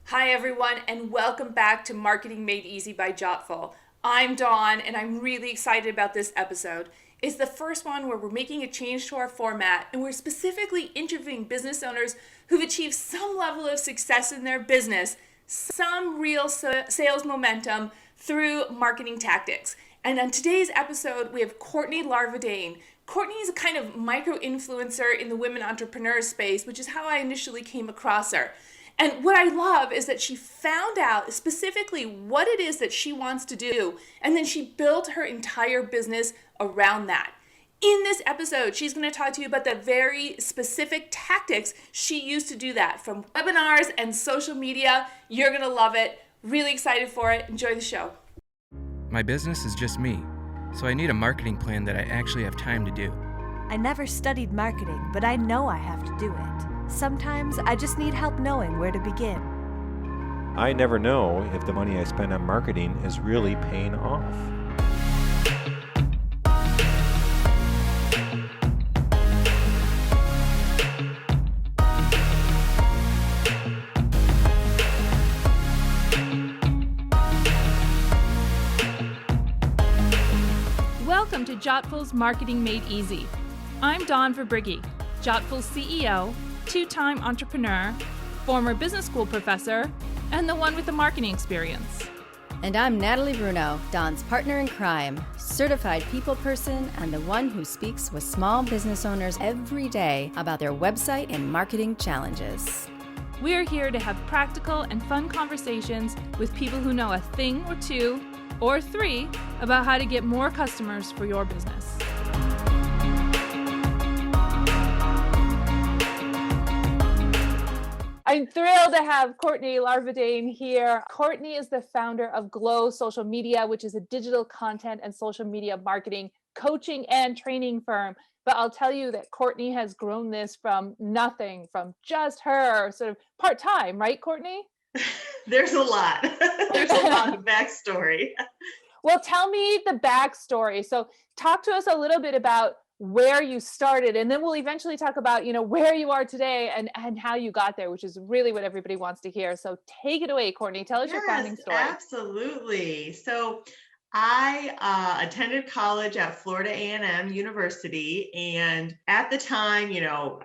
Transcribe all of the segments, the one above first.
Hi everyone, and welcome back to Marketing Made Easy by Jottful. I'm Dawn, and I'm really excited about this episode. It's the first one where we're making a change to our format, and we're specifically interviewing business owners who've achieved some level of success in their business, some real sales momentum through marketing tactics. And on today's episode, we have Courtney Larvadain. Courtney is a kind of micro-influencer in the women entrepreneur space, which is how I initially came across her. And what I love is that she found out specifically what it is that she wants to do, and then she built her entire business around that. In this episode, she's going to talk to you about the very specific tactics she used to do that, from webinars and social media. You're going to love it. Really excited for it. Enjoy the show. My business is just me, so I need a marketing plan that I actually have time to do. I never studied marketing, but I know I have to do it. Sometimes I just need help knowing where to begin. I never know if the money I spend on marketing is really paying off. Welcome to Jottful's Marketing Made Easy. I'm Dawn Verbrigghe, Jottful's CEO, two-time entrepreneur, former business school professor, and the one with the marketing experience. And I'm Natalie Bruno, Dawn's partner in crime, certified people person, and the one who speaks with small business owners every day about their website and marketing challenges. We're here to have practical and fun conversations with people who know a thing or two or three about how to get more customers for your business. I'm thrilled to have Courtney Larvadain here. Courtney is the founder of Glow Social Media, which is a digital content and social media marketing coaching and training firm. But I'll tell you that Courtney has grown this from nothing, from just her sort of part-time, right, Courtney? There's a lot. There's a lot of backstory. Well, tell me the backstory. So talk to us a little bit about where you started, and then we'll eventually talk about, where you are today and how you got there, which is really what everybody wants to hear. So take it away, Courtney. Tell us your founding story. Absolutely. So I attended college at Florida A&M University, and at the time,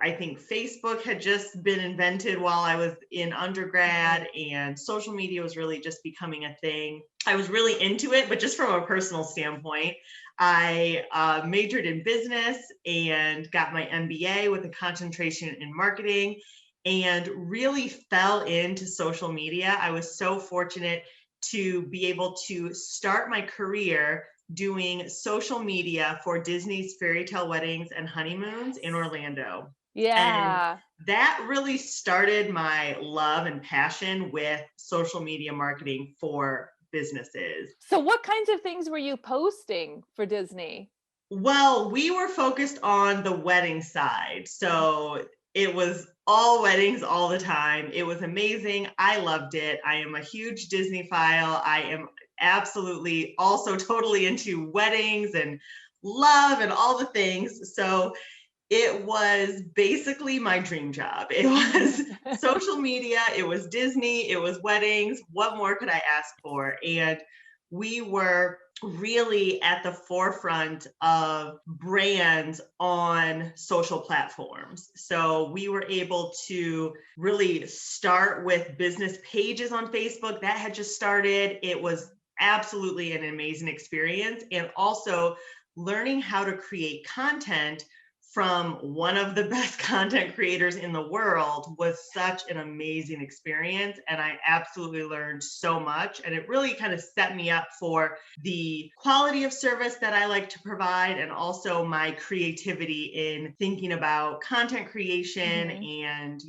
I think Facebook had just been invented while I was in undergrad, and social media was really just becoming a thing. I was really into it, but just from a personal standpoint, I majored in business and got my MBA with a concentration in marketing and really fell into social media. I was so fortunate to be able to start my career doing social media for Disney's fairy tale weddings and honeymoons in Orlando. Yeah. And that really started my love and passion with social media marketing for businesses. So what kinds of things were you posting for Disney? Well, we were focused on the wedding side. So it was all weddings all the time. It was amazing. I loved it. I am a huge Disney-phile. I am absolutely also totally into weddings and love and all the things. So it was basically my dream job. It was social media, it was Disney, it was weddings. What more could I ask for? And we were really at the forefront of brands on social platforms. So we were able to really start with business pages on Facebook. That had just started. It was absolutely an amazing experience. And also learning how to create content from one of the best content creators in the world was such an amazing experience. And I absolutely learned so much. And it really kind of set me up for the quality of service that I like to provide, and also my creativity in thinking about content creation and,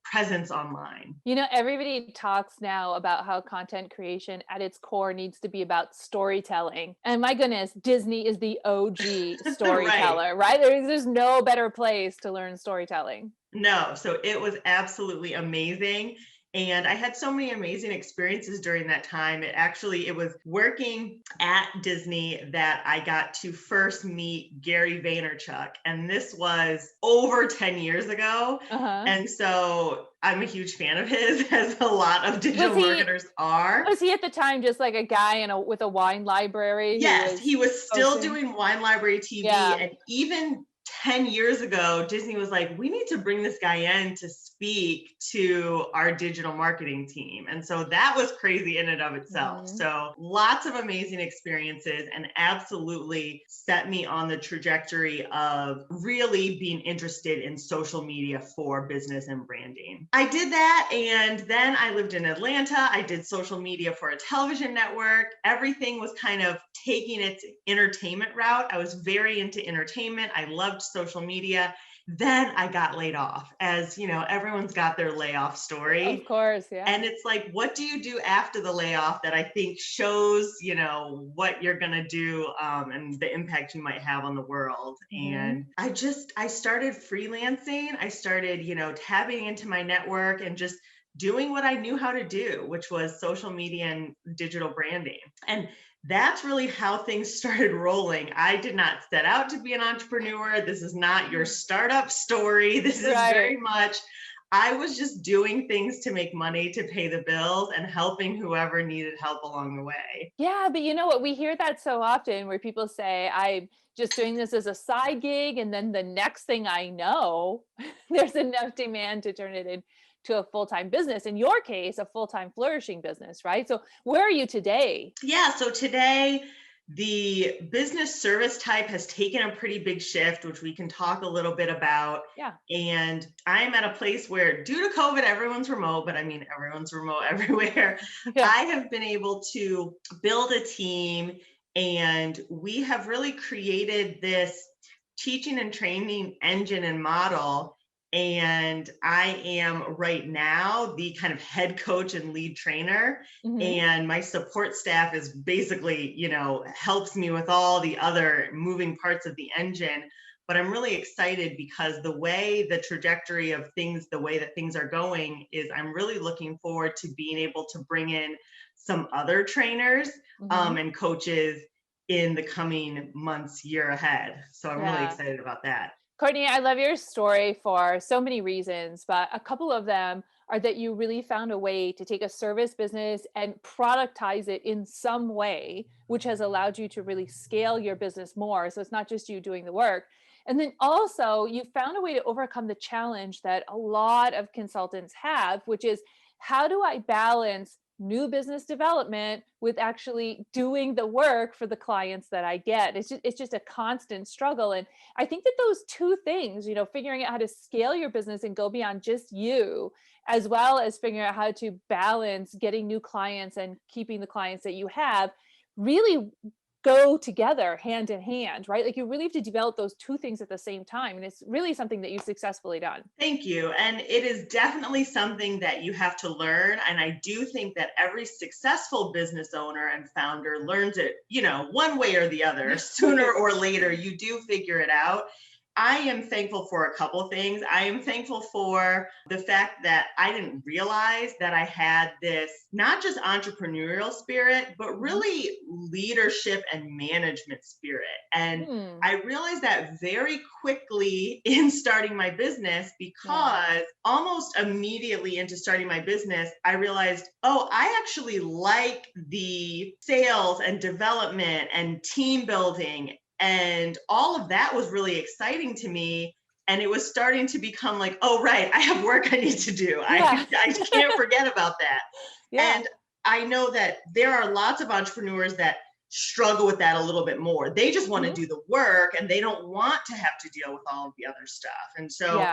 presence online. Everybody talks now about how content creation at its core needs to be about storytelling. And my goodness, Disney is the OG storyteller, right? There's no better place to learn storytelling. No, so it was absolutely amazing. And I had so many amazing experiences during that time. It was working at Disney that I got to first meet Gary Vaynerchuk. And this was over 10 years ago. And so I'm a huge fan of his, as a lot of digital marketers are. Was he at the time just like a guy with a wine library? Yes, he was still posting? doing Wine Library TV. Yeah. And even 10 years ago, Disney was like, we need to bring this guy in to speak to our digital marketing team. And so that was crazy in and of itself. So lots of amazing experiences, and absolutely set me on the trajectory of really being interested in social media for business and branding. I did that. And then I lived in Atlanta. I did social media for a television network. Everything was kind of taking its entertainment route. I was very into entertainment. I loved social media. Then I got laid off, as you know, everyone's got their layoff story. Of course, yeah. And it's like, what do you do after the layoff that I think shows, you know, what you're going to do and the impact you might have on the world. And I started freelancing. I started, you know, tapping into my network and just doing what I knew how to do, which was social media and digital branding. And that's really how things started rolling. I did not set out to be an entrepreneur. This is not your startup story. This is very much, I was just doing things to make money, to pay the bills, and helping whoever needed help along the way. Yeah, but you know what? We hear that so often, where people say, I'm just doing this as a side gig, and then the next thing I know, there's enough demand to turn it into a full-time business. In your case, a full-time flourishing business, right? So where are you today? Yeah, so today the business service type has taken a pretty big shift, which we can talk a little bit about. Yeah. And I'm at a place where, due to COVID, everyone's remote, but I mean, everyone's remote everywhere. Yeah. I have been able to build a team, and we have really created this teaching and training engine and model. And I am right now the kind of head coach and lead trainer. And my support staff is basically, you know, helps me with all the other moving parts of the engine. But I'm really excited because the way the trajectory of things, the way that things are going, is I'm really looking forward to being able to bring in some other trainers and coaches in the coming months, year ahead. So I'm really excited about that. Courtney, I love your story for so many reasons, but a couple of them are that you really found a way to take a service business and productize it in some way, which has allowed you to really scale your business more. So it's not just you doing the work. And then also you found a way to overcome the challenge that a lot of consultants have, which is, how do I balance new business development with actually doing the work for the clients that I get? It's just a constant struggle. And I think that those two things, you know, figuring out how to scale your business and go beyond just you, as well as figuring out how to balance getting new clients and keeping the clients that you have, really go together hand in hand, right? Like, you really have to develop those two things at the same time. And it's really something that you've successfully done. Thank you. And it is definitely something that you have to learn. And I do think that every successful business owner and founder learns it, you know, one way or the other. Sooner or later, you do figure it out. I am thankful for a couple of things. I am thankful for the fact that I didn't realize that I had this, not just entrepreneurial spirit, but really leadership and management spirit. And I realized that very quickly in starting my business, because almost immediately into starting my business, I realized, oh, I actually like the sales and development and team building. And all of that was really exciting to me. And it was starting to become like, oh, right, I have work I need to do. I can't forget about that. And I know that there are lots of entrepreneurs that struggle with that a little bit more. They just want to do the work, and they don't want to have to deal with all of the other stuff. And so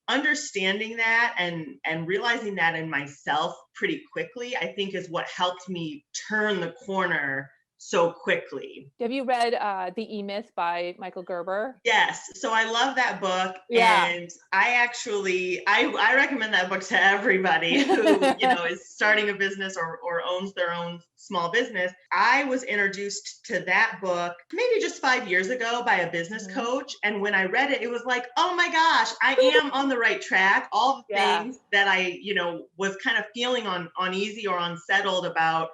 understanding that and realizing that in myself pretty quickly, I think, is what helped me turn the corner so quickly. Have you read The E-Myth by Michael Gerber? Yes. So I love that book. And I recommend that book to everybody who, you know, is starting a business or owns their own small business. I was introduced to that book maybe just 5 years ago by a business coach. And when I read it, it was like, oh my gosh, I am on the right track. All the things that I, you know, was kind of feeling uneasy or unsettled about,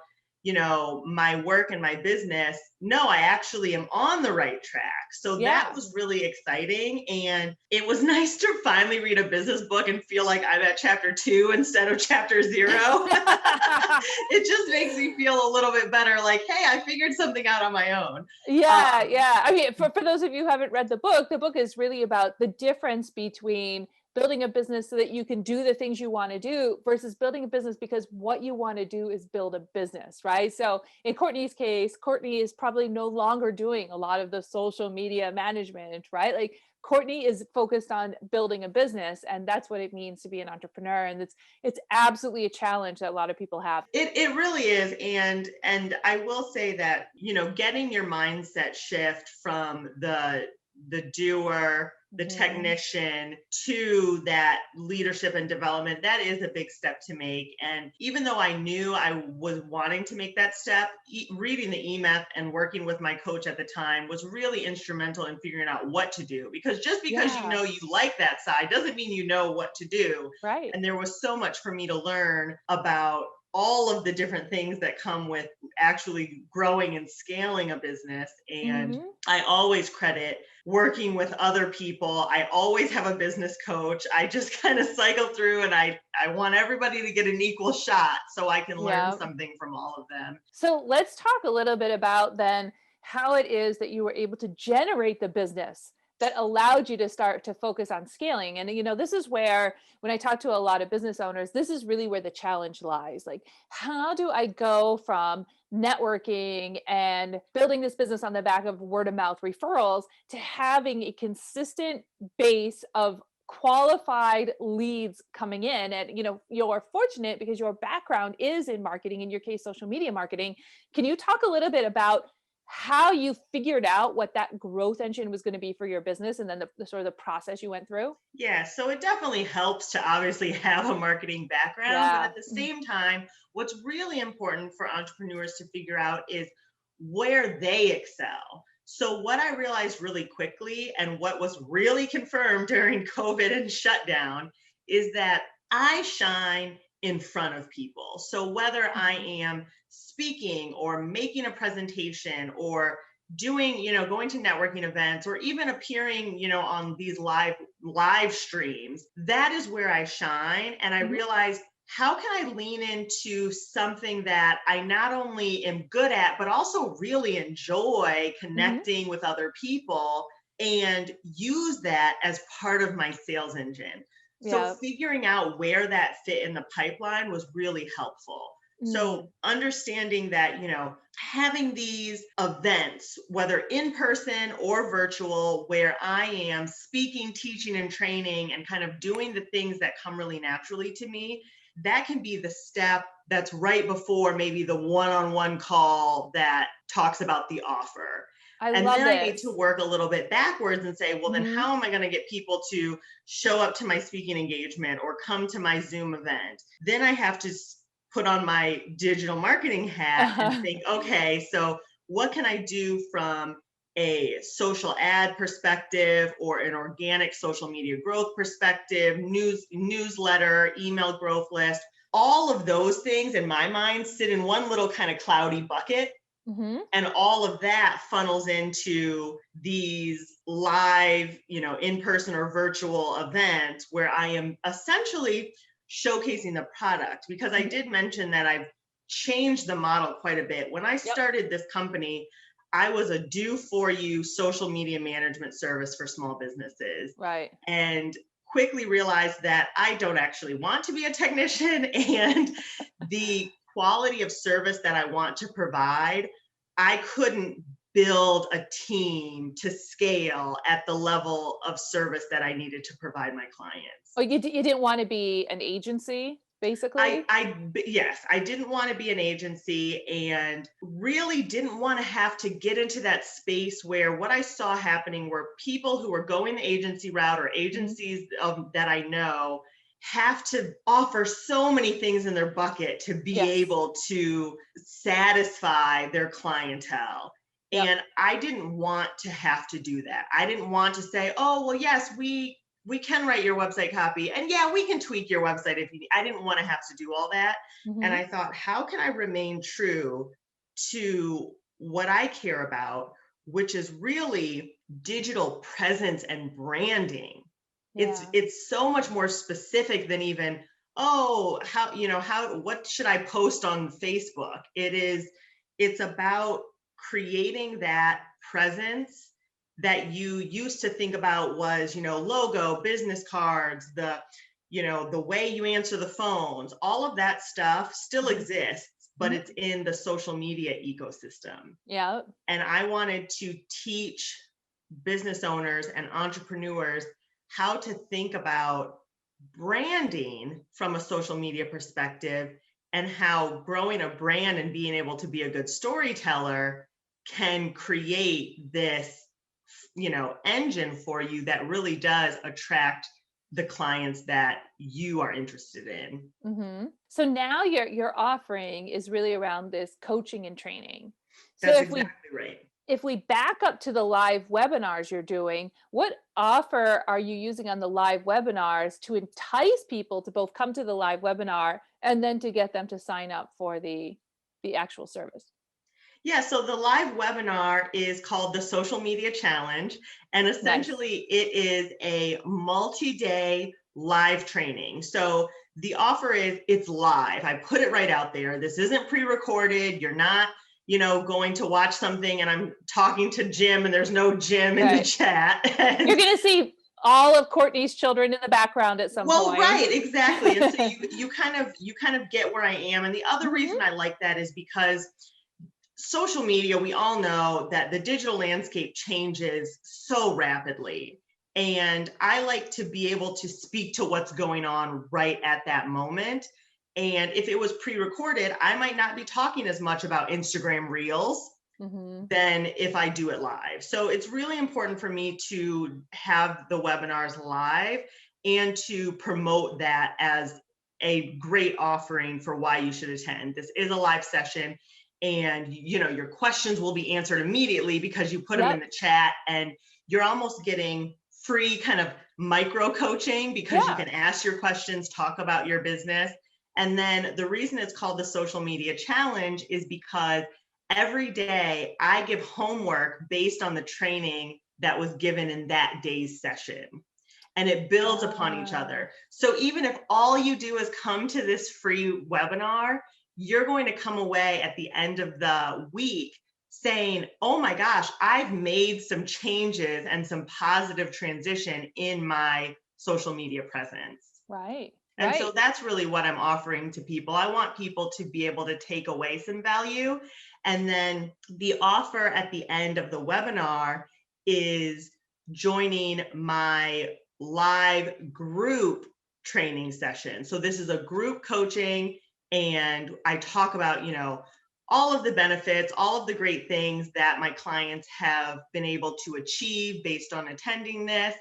my work and my business, no, I actually am on the right track. So that was really exciting. And it was nice to finally read a business book and feel like I'm at chapter 2 instead of chapter 0. It just makes me feel a little bit better. Like, hey, I figured something out on my own. Yeah. I mean, for those of you who haven't read the book is really about the difference between building a business so that you can do the things you want to do versus building a business because what you want to do is build a business, right? So in Courtney's case, Courtney is probably no longer doing a lot of the social media management, right? Like Courtney is focused on building a business, and that's what it means to be an entrepreneur. And it's absolutely a challenge that a lot of people have. It really is. And I will say that, getting your mindset shift from the doer, the technician, to that leadership and development, that is a big step to make. And even though I knew I was wanting to make that step, reading the E-Myth and working with my coach at the time was really instrumental in figuring out what to do. Because just because you like that side doesn't mean you know what to do. Right. And there was so much for me to learn about all of the different things that come with actually growing and scaling a business. And I always credit working with other people. I always have a business coach. I just kind of cycle through, and I want everybody to get an equal shot so I can learn something from all of them. So let's talk a little bit about then how it is that you were able to generate the business that allowed you to start to focus on scaling. And, this is where, when I talk to a lot of business owners, this is really where the challenge lies. Like, how do I go from networking and building this business on the back of word of mouth referrals to having a consistent base of qualified leads coming in? And, you're fortunate because your background is in marketing, in your case, social media marketing. Can you talk a little bit about how you figured out what that growth engine was going to be for your business, and then the sort of the process you went through? Yeah, so it definitely helps to obviously have a marketing background, but at the same time, what's really important for entrepreneurs to figure out is where they excel. So what I realized really quickly, and what was really confirmed during COVID and shutdown, is that I shine in front of people. So whether I am speaking or making a presentation or doing, going to networking events, or even appearing, on these live streams, that is where I shine. And I realized, how can I lean into something that I not only am good at, but also really enjoy connecting with other people, and use that as part of my sales engine? So figuring out where that fit in the pipeline was really helpful. So understanding that, having these events, whether in person or virtual, where I am speaking, teaching, and training, and kind of doing the things that come really naturally to me, that can be the step that's right before maybe the one-on-one call that talks about the offer. And then I need to work a little bit backwards and say, well, then how am I going to get people to show up to my speaking engagement or come to my Zoom event? Then I have to put on my digital marketing hat and think, okay, so what can I do from a social ad perspective, or an organic social media growth perspective, newsletter, email growth list? All of those things in my mind sit in one little kind of cloudy bucket. And all of that funnels into these live, in-person or virtual events where I am essentially showcasing the product. Because I did mention that I've changed the model quite a bit. When I started this company, I was a do-for-you social media management service for small businesses. Right. And quickly realized that I don't actually want to be a technician, and the quality of service that I want to provide, I couldn't build a team to scale at the level of service that I needed to provide my clients. Oh, you didn't want to be an agency, basically? Yes, I didn't want to be an agency, and really didn't want to have to get into that space where what I saw happening were people who were going the agency route, or agencies that I know, have to offer so many things in their bucket to be able to satisfy their clientele. And I didn't want to have to do that. I didn't want to say, oh, well, yes, we we can write your website copy, and yeah, we can tweak your website if you need. I didn't want to have to do all that. And I thought, how can I remain true to what I care about, which is really digital presence and branding. It's so much more specific than even, oh, what should I post on Facebook? It's about creating that presence that you used to think about was, logo, business cards, the way you answer the phones, all of that stuff still exists, but it's in the social media ecosystem. Yeah. And I wanted to teach business owners and entrepreneurs how to think about branding from a social media perspective, and how growing a brand and being able to be a good storyteller can create this, engine for you that really does attract the clients that you are interested in. So now your offering is really around this coaching and training. That's exactly right. If we back up to the live webinars you're doing, what offer are you using on the live webinars to entice people to both come to the live webinar and then to get them to sign up for the actual service? Yeah, so the live webinar is called the Social Media Challenge, and essentially it is a multi-day live training. So the offer is, it's live. I put it right out there. This isn't pre-recorded. You're not, going to watch something and I'm talking to Jim and there's no Jim in the chat. You're going to see all of Courtney's children in the background at some point. Well, right, exactly. And so you kind of get where I am. And the other reason I like that is because social media, we all know that the digital landscape changes so rapidly. And I like to be able to speak to what's going on right at that moment. And if it was pre-recorded, I might not be talking as much about Instagram Reels than if I do it live. So it's really important for me to have the webinars live and to promote that as a great offering for why you should attend. This is a live session, and your questions will be answered immediately because you put them in the chat, and you're almost getting free kind of micro coaching because you can ask your questions, talk about your business. And then the reason it's called the Social Media Challenge is because every day I give homework based on the training that was given in that day's session, and it builds upon each other. So even if all you do is come to this free webinar, you're going to come away at the end of the week saying, oh my gosh, I've made some changes and some positive transition in my social media presence. Right. And so that's really what I'm offering to people. I want people to be able to take away some value. And then the offer at the end of the webinar is joining my live group training session. So this is a group coaching, and I talk about, all of the benefits, all of the great things that my clients have been able to achieve based on attending this.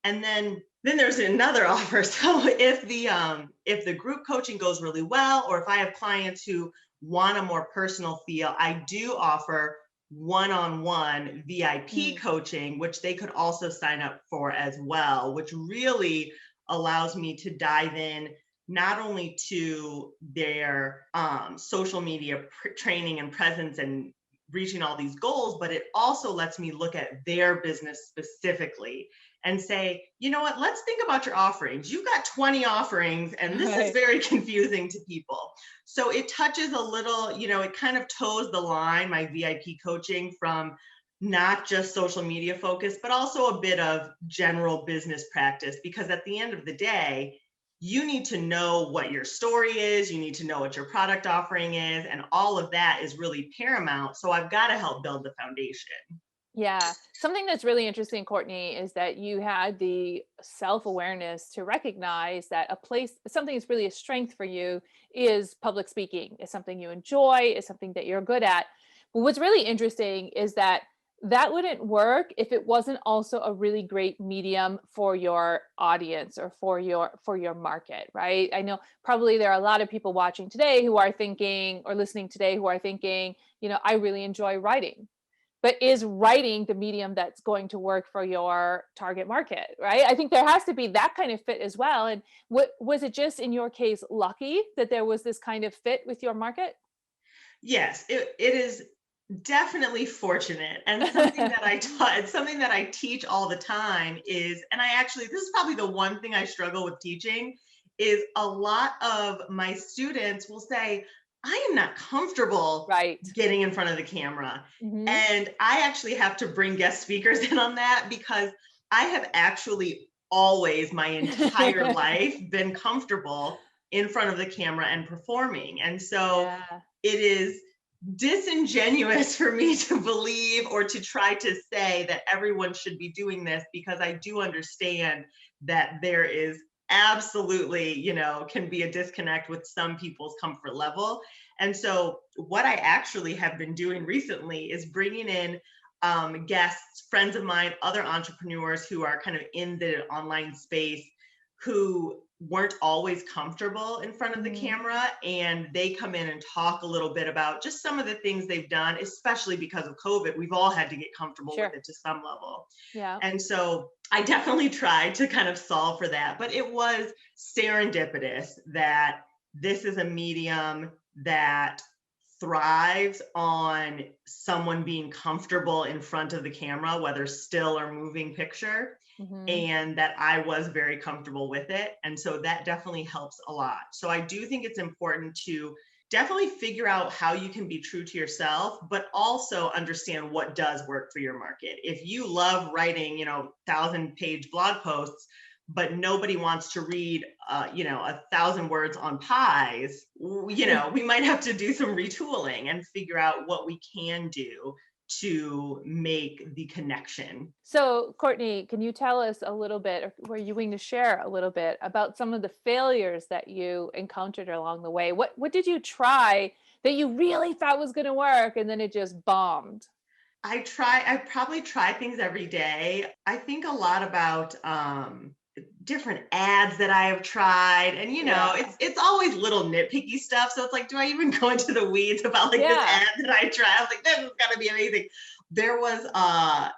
And then there's another offer. So if the group coaching goes really well, or if I have clients who want a more personal feel, I do offer one-on-one VIP coaching, which they could also sign up for as well, which really allows me to dive in not only to their social media training and presence and reaching all these goals, but it also lets me look at their business specifically and say, you know what, let's think about your offerings. You've got 20 offerings, and this is very confusing to people. So it touches a little, it kind of toes the line, my VIP coaching, from not just social media focus, but also a bit of general business practice, because at the end of the day, you need to know what your story is, you need to know what your product offering is, and all of that is really paramount. So I've got to help build the foundation. Yeah. Something that's really interesting, Courtney, is that you had the self-awareness to recognize that something that's really a strength for you is public speaking, is something you enjoy, is something that you're good at. But what's really interesting is that wouldn't work if it wasn't also a really great medium for your audience or for your market, right? I know probably there are a lot of people watching today who are thinking, or listening today, who are thinking, I really enjoy writing. but is writing the medium that's going to work for your target market, right? I think there has to be that kind of fit as well. And what was it, just in your case, lucky that there was this kind of fit with your market? Yes, it is definitely fortunate, and something that I taught, it's something that I teach all the time is, and I actually, this is probably the one thing I struggle with teaching, is a lot of my students will say, I am not comfortable Right. getting in front of the camera. Mm-hmm. And I actually have to bring guest speakers in on that, because I have actually always, my entire life, been comfortable in front of the camera and performing. And so Yeah. it is disingenuous for me to believe or to try to say that everyone should be doing this, because I do understand that there is absolutely, can be a disconnect with some people's comfort level. And so what I actually have been doing recently is bringing in guests, friends of mine, other entrepreneurs who are kind of in the online space, who weren't always comfortable in front of the camera, and they come in and talk a little bit about just some of the things they've done, especially because of COVID. We've all had to get comfortable with it to some level. Yeah. And so I definitely tried to kind of solve for that, but it was serendipitous that this is a medium that thrives on someone being comfortable in front of the camera, whether still or moving picture. And that I was very comfortable with it. And so that definitely helps a lot. So I do think it's important to definitely figure out how you can be true to yourself, but also understand what does work for your market. If you love writing, 1,000-page blog posts, but nobody wants to read, 1,000 words on pies, we might have to do some retooling and figure out what we can do to make the connection. So, Courtney, can you tell us a little bit, or were you willing to share a little bit about some of the failures that you encountered along the way? What did you try that you really thought was going to work and then it just bombed? I probably try things every day. I think a lot about different ads that I have tried, and it's always little nitpicky stuff. So it's like, do I even go into the weeds about this ad that I tried? I was like, this is gonna be amazing. There was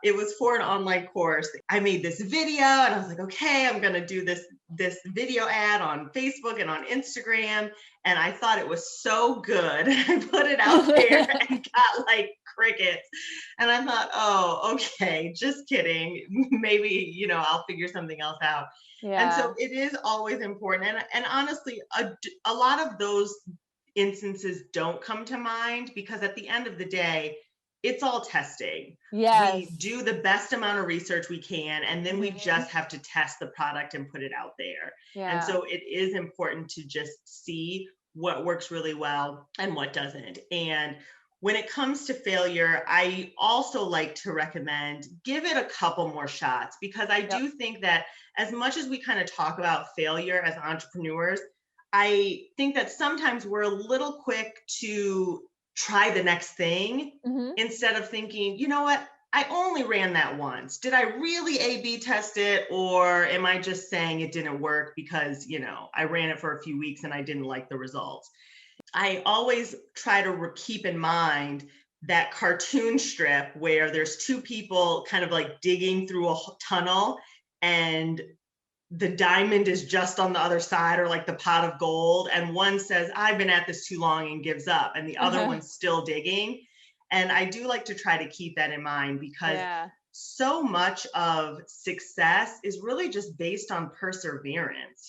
it was for an online course. I made this video and I was like, okay, I'm gonna do this video ad on Facebook and on Instagram, and I thought it was so good. I put it out there and got like crickets, and I thought, oh, okay, just kidding, maybe I'll figure something else out. And so it is always important, and honestly, a lot of those instances don't come to mind, because at the end of the day, it's all testing. We do the best amount of research we can, and then we just have to test the product and put it out there. And so it is important to just see what works really well and what doesn't. And when it comes to failure, I also like to recommend give it a couple more shots, because I do think that as much as we kind of talk about failure as entrepreneurs, I think that sometimes we're a little quick to try the next thing instead of thinking, you know what, I only ran that once. Did I really A/B test it, or am I just saying it didn't work because, I ran it for a few weeks and I didn't like the results? I always try to keep in mind that cartoon strip where there's two people kind of like digging through a tunnel, and the diamond is just on the other side, or like the pot of gold. And one says, I've been at this too long, and gives up. And the other one's still digging. And I do like to try to keep that in mind, because so much of success is really just based on perseverance.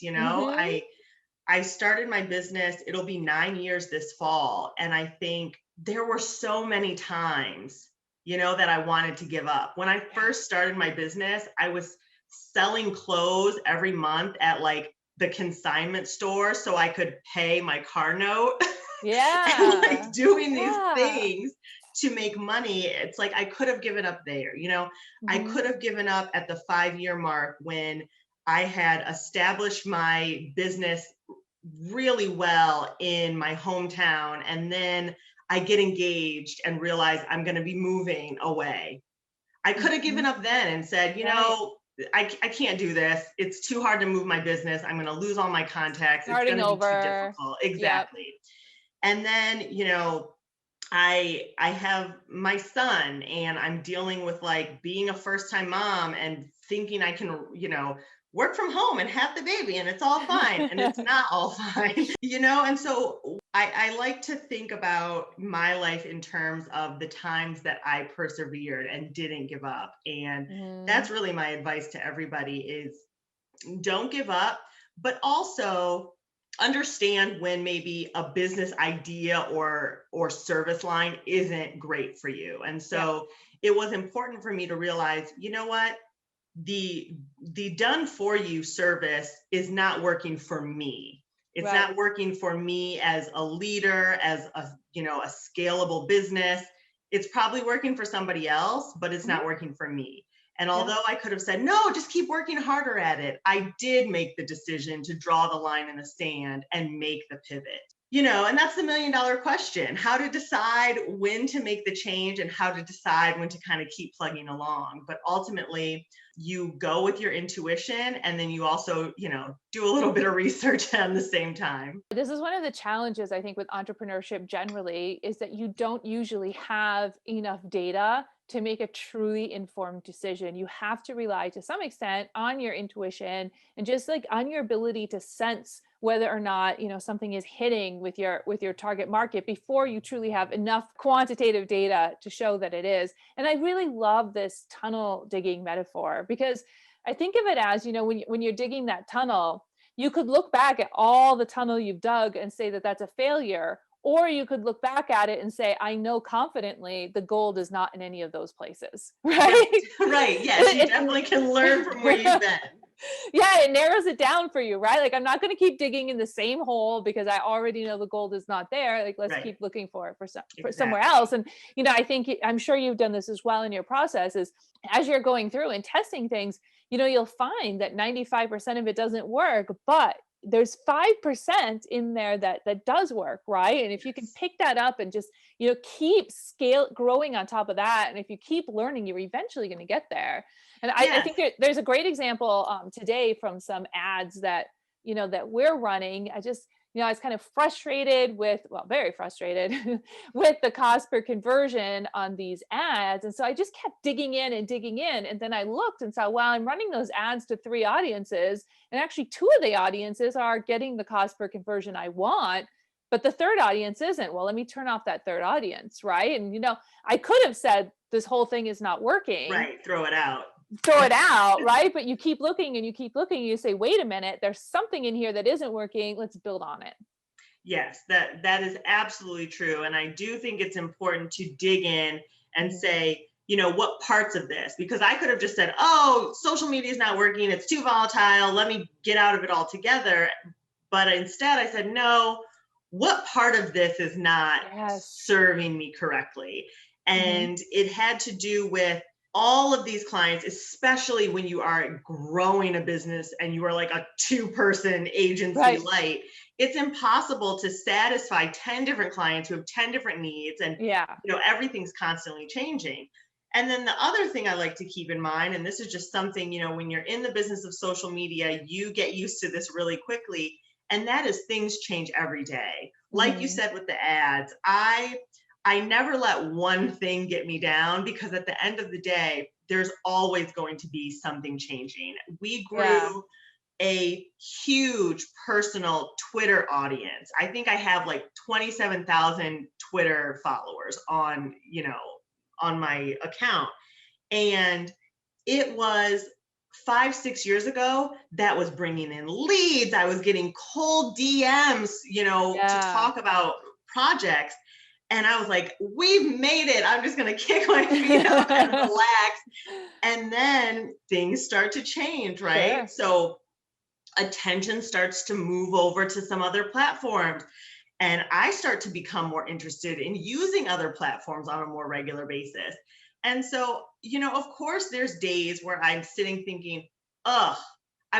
I started my business, it'll be 9 years this fall. And I think there were so many times, that I wanted to give up. When I first started my business, I was selling clothes every month at like the consignment store so I could pay my car note. And like doing these things to make money. It's like, I could have given up there, I could have given up at the 5-year mark when I had established my business really well in my hometown. And then I get engaged and realize I'm going to be moving away. I could have given up then and said, I can't do this. It's too hard to move my business. I'm going to lose all my contacts. It's going to be too difficult. Exactly. And then, I have my son, and I'm dealing with like being a first time mom and thinking I can, work from home and have the baby and it's all fine. And it's not all fine, And so I like to think about my life in terms of the times that I persevered and didn't give up. And that's really my advice to everybody is don't give up, but also understand when maybe a business idea or service line isn't great for you. And so it was important for me to realize, you know what, the done for you service is not working for me. It's not working for me as a leader, as a scalable business. It's probably working for somebody else, but it's not working for me. And although I could have said, no, just keep working harder at it, I did make the decision to draw the line in the sand and make the pivot. And that's the $1 million question, how to decide when to make the change and how to decide when to kind of keep plugging along. But ultimately, you go with your intuition, and then you also, do a little bit of research at the same time. This is one of the challenges, I think, with entrepreneurship generally, is that you don't usually have enough data to make a truly informed decision. You have to rely to some extent on your intuition and just like on your ability to sense whether or not, something is hitting with your target market before you truly have enough quantitative data to show that it is. And I really love this tunnel digging metaphor, because I think of it as, when you're digging that tunnel, you could look back at all the tunnel you've dug and say that that's a failure. Or you could look back at it and say, I know confidently the gold is not in any of those places, right? Right, yes, you definitely can learn from where you've been. Yeah, it narrows it down for you, right? Like, I'm not going to keep digging in the same hole because I already know the gold is not there. Like, let's keep looking for it for somewhere else. And, I'm sure you've done this as well in your process, is as you're going through and testing things, you'll find that 95% of it doesn't work, but there's 5% in there that does work, right? And if you can pick that up and just, keep growing on top of that, and if you keep learning, you're eventually going to get there. And I think there's a great example today from some ads that we're running. I was kind of frustrated very frustrated with the cost per conversion on these ads. And so I just kept digging in. And then I looked and saw, well, I'm running those ads to 3 audiences. And actually 2 of the audiences are getting the cost per conversion I want, but the 3rd audience isn't. Well, let me turn off that 3rd audience, right? And, I could have said, this whole thing is not working. Right, throw it out, right? But you keep looking and you say, wait a minute, there's something in here that isn't working. Let's build on it. Yes, that is absolutely true. And I do think it's important to dig in and say, what parts of this, because I could have just said, oh, social media is not working, it's too volatile, let me get out of it altogether. But instead I said, no, what part of this is not serving me correctly? And it had to do with all of these clients, especially when you are growing a business and you are like a 2-person agency light, it's impossible to satisfy 10 different clients who have 10 different needs. And, everything's constantly changing. And then the other thing I like to keep in mind, and this is just something, when you're in the business of social media, you get used to this really quickly. And that is, things change every day. Like you said with the ads, I never let one thing get me down, because at the end of the day, there's always going to be something changing. We grew a huge personal Twitter audience. I think I have like 27,000 Twitter followers on my account. And it was 5-6 years ago that was bringing in leads. I was getting cold DMs, to talk about projects. And I was like, we've made it. I'm just going to kick my feet up and relax. And then things start to change, right? Sure. So attention starts to move over to some other platforms. And I start to become more interested in using other platforms on a more regular basis. And so, of course, there's days where I'm sitting thinking, I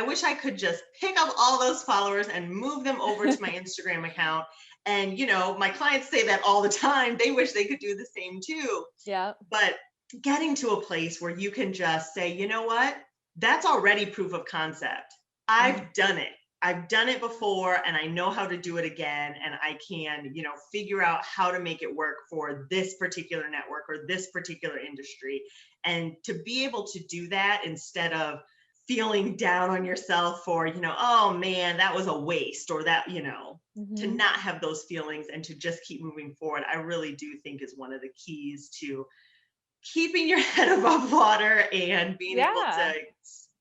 wish I could just pick up all those followers and move them over to my Instagram account. And, my clients say that all the time. They wish they could do the same too. Yeah. But getting to a place where you can just say, you know what, that's already proof of concept. I've done it. I've done it before and I know how to do it again. And I can, figure out how to make it work for this particular network or this particular industry. And to be able to do that instead of feeling down on yourself for, oh man, that was a waste, or that, to not have those feelings and to just keep moving forward, I really do think is one of the keys to keeping your head above water and being able to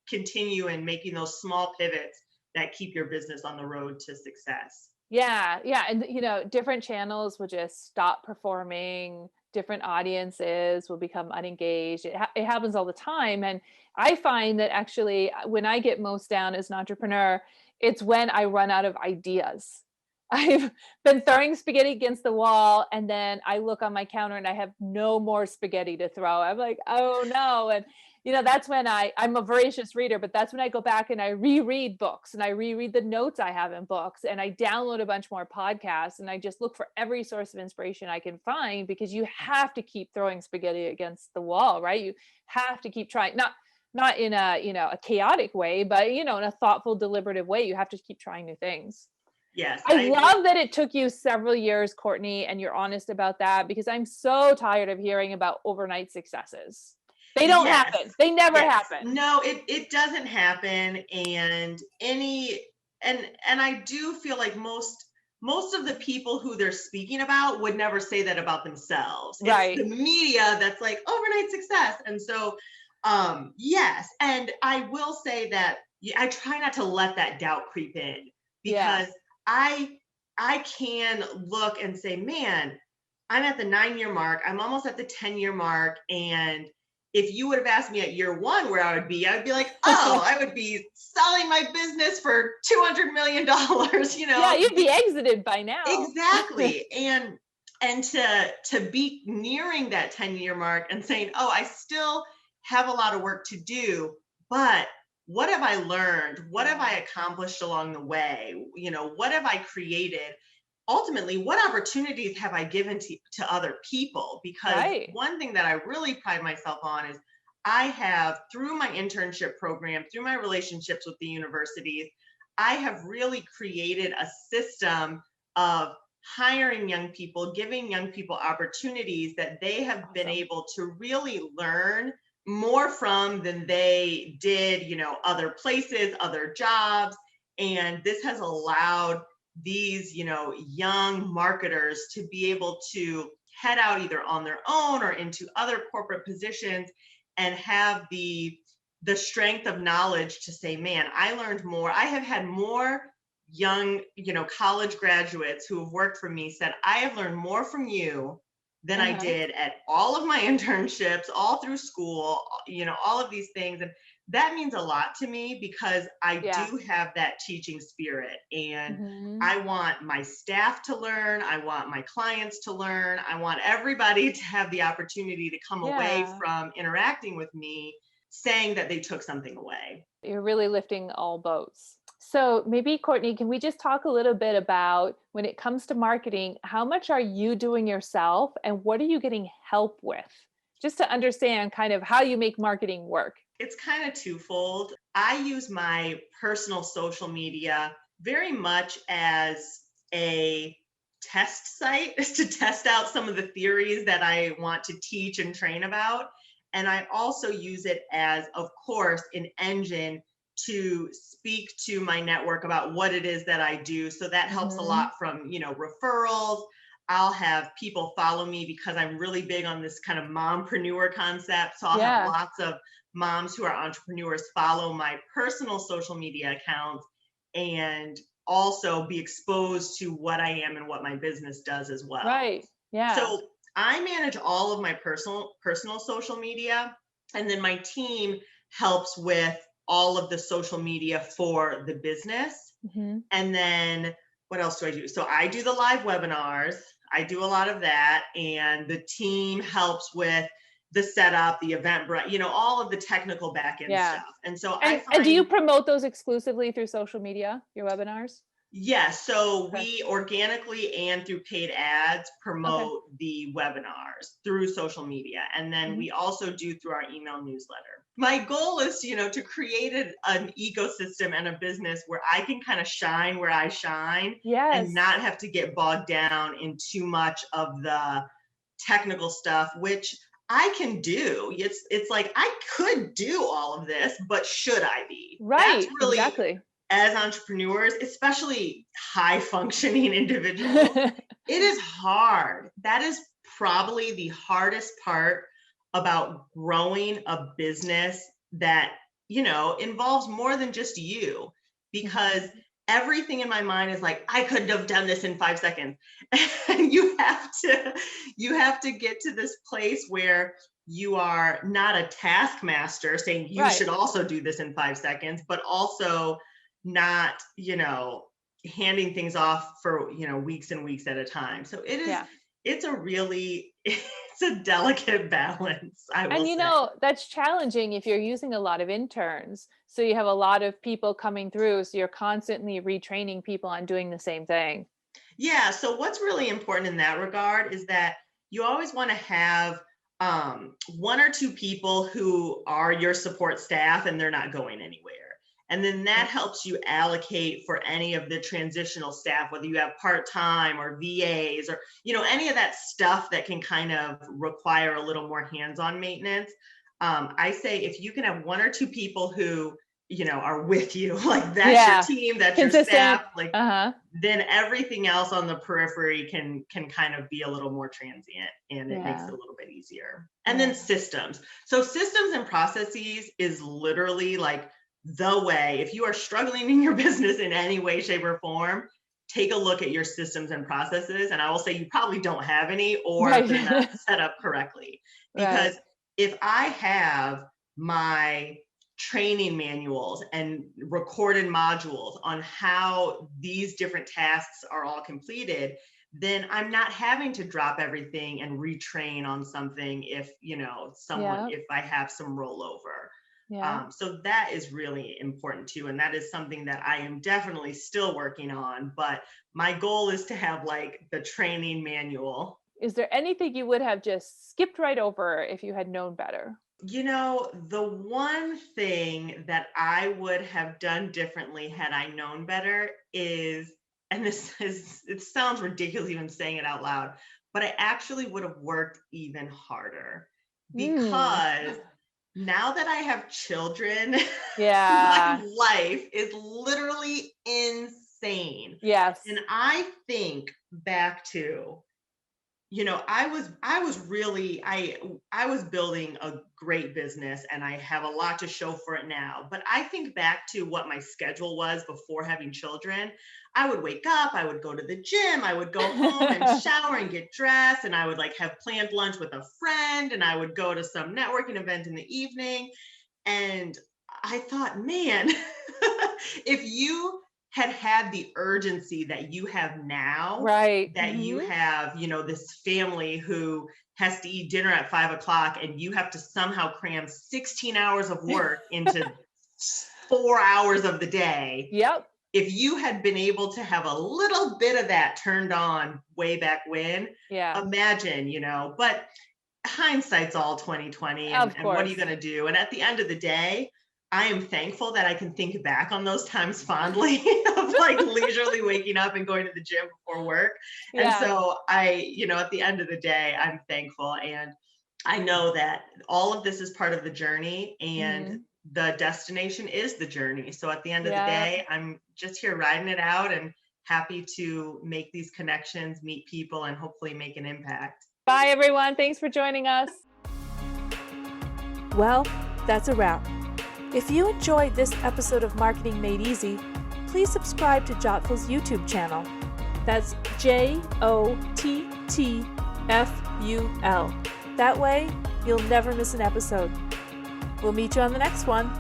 continue and making those small pivots that keep your business on the road to success. Yeah. And, different channels will just stop performing. Different audiences will become unengaged. It happens all the time. And I find that actually when I get most down as an entrepreneur, it's when I run out of ideas. I've been throwing spaghetti against the wall, and then I look on my counter and I have no more spaghetti to throw. I'm like, oh no. And that's when I'm a voracious reader, but that's when I go back and I reread books and I reread the notes I have in books, and I download a bunch more podcasts, and I just look for every source of inspiration I can find, because you have to keep throwing spaghetti against the wall, right? You have to keep trying, not in a chaotic way, but in a thoughtful, deliberative way. You have to keep trying new things. Yes. I love that it took you several years, Courtney, and you're honest about that, because I'm so tired of hearing about overnight successes. They don't happen. They never happen. No, it doesn't happen. And I do feel like most of the people who they're speaking about would never say that about themselves. Right. It's the media that's like overnight success. And so, yes. And I will say that I try not to let that doubt creep in, because I can look and say, man, I'm at the 9-year mark. I'm almost at the 10-year mark. And if you would have asked me at year one where I would be like, oh, I would be selling my business for $200 million, Yeah, you'd be exited by now. Exactly. and to be nearing that 10-year mark and saying, oh, I still have a lot of work to do, but what have I learned? What have I accomplished along the way? What have I created? Ultimately, what opportunities have I given to other people? Because one thing that I really pride myself on is I have, through my internship program, through my relationships with the universities, I have really created a system of hiring young people, giving young people opportunities that they have been able to really learn more from than they did, other places, other jobs. And this has allowed these, young marketers to be able to head out either on their own or into other corporate positions and have the strength of knowledge to say, man, I learned more. I have had more young, college graduates who have worked for me said, I have learned more from you than I did at all of my internships, all through school, all of these things. And that means a lot to me, because I do have that teaching spirit, and I want my staff to learn. I want my clients to learn. I want everybody to have the opportunity to come away from interacting with me saying that they took something away. You're really lifting all boats. So maybe, Courtney, can we just talk a little bit about, when it comes to marketing, how much are you doing yourself and what are you getting help with? Just to understand kind of how you make marketing work. It's kind of twofold. I use my personal social media very much as a test site to test out some of the theories that I want to teach and train about. And I also use it as, of course, an engine to speak to my network about what it is that I do. So that helps a lot from, referrals. I'll have people follow me because I'm really big on this kind of mompreneur concept. So I'll have lots of moms who are entrepreneurs follow my personal social media accounts and also be exposed to what I am and what my business does as well. Right. Yeah. So I manage all of my personal social media, and then my team helps with all of the social media for the business. And then what else do I do? So I do the live webinars. I do a lot of that, and the team helps with the setup, the event, all of the technical back end stuff. And so and do you promote those exclusively through social media, your webinars? Yes. So Okay. we organically and through paid ads promote the webinars through social media. And then we also do through our email newsletter. My goal is, to create an ecosystem and a business where I can kind of shine where I shine Yes. and not have to get bogged down in too much of the technical stuff, which I can do. It's like I could do all of this, but should I be? Right. That's really, Exactly. as entrepreneurs, especially high functioning individuals, it is hard. That is probably the hardest part about growing a business that, involves more than just you, because everything in my mind is like, I couldn't have done this in 5 seconds. And you have to get to this place where you are not a taskmaster saying you should also do this in 5 seconds, but also not, handing things off for, weeks and weeks at a time. So it's a delicate balance, I will say. That's challenging if you're using a lot of interns. So you have a lot of people coming through. So you're constantly retraining people on doing the same thing. Yeah. So what's really important in that regard is that you always want to have one or two people who are your support staff and they're not going anywhere. And then that helps you allocate for any of the transitional staff, whether you have part-time or VAs or, any of that stuff that can kind of require a little more hands-on maintenance. I say if you can have one or two people who, are with you, like that's your team, that's consistent. Your staff, like then everything else on the periphery can kind of be a little more transient and it makes it a little bit easier. And then systems. So systems and processes is literally like the way. If you are struggling in your business in any way, shape, or form, take a look at your systems and processes. And I will say you probably don't have any, or they're not set up correctly. Because if I have my training manuals and recorded modules on how these different tasks are all completed, then I'm not having to drop everything and retrain on something if, if I have some rollover. So that is really important too. And that is something that I am definitely still working on, but my goal is to have like the training manual. Is there anything you would have just skipped right over if you had known better? The one thing that I would have done differently had I known better is, and it sounds ridiculous even saying it out loud, but I actually would have worked even harder because now that I have children, my life is literally insane. Yes. And I think back to, I was building a great business and I have a lot to show for it now. But I think back to what my schedule was before having children. I would wake up, I would go to the gym, I would go home and shower and get dressed, and I would like have planned lunch with a friend, and I would go to some networking event in the evening. And I thought, man, if you had the urgency that you have now, that you have, this family who has to eat dinner at 5 o'clock and you have to somehow cram 16 hours of work into 4 hours of the day. Yep. If you had been able to have a little bit of that turned on way back when, imagine, but hindsight's all 2020 and what are you going to do? And at the end of the day, I am thankful that I can think back on those times fondly of like leisurely waking up and going to the gym before work. And so I, at the end of the day, I'm thankful. And I know that all of this is part of the journey and the destination is the journey. So at the end of the day, I'm just here riding it out and happy to make these connections, meet people, and hopefully make an impact. Bye, everyone. Thanks for joining us. Well, that's a wrap. If you enjoyed this episode of Marketing Made Easy, please subscribe to Jottful's YouTube channel. That's Jottful. That way, you'll never miss an episode. We'll meet you on the next one.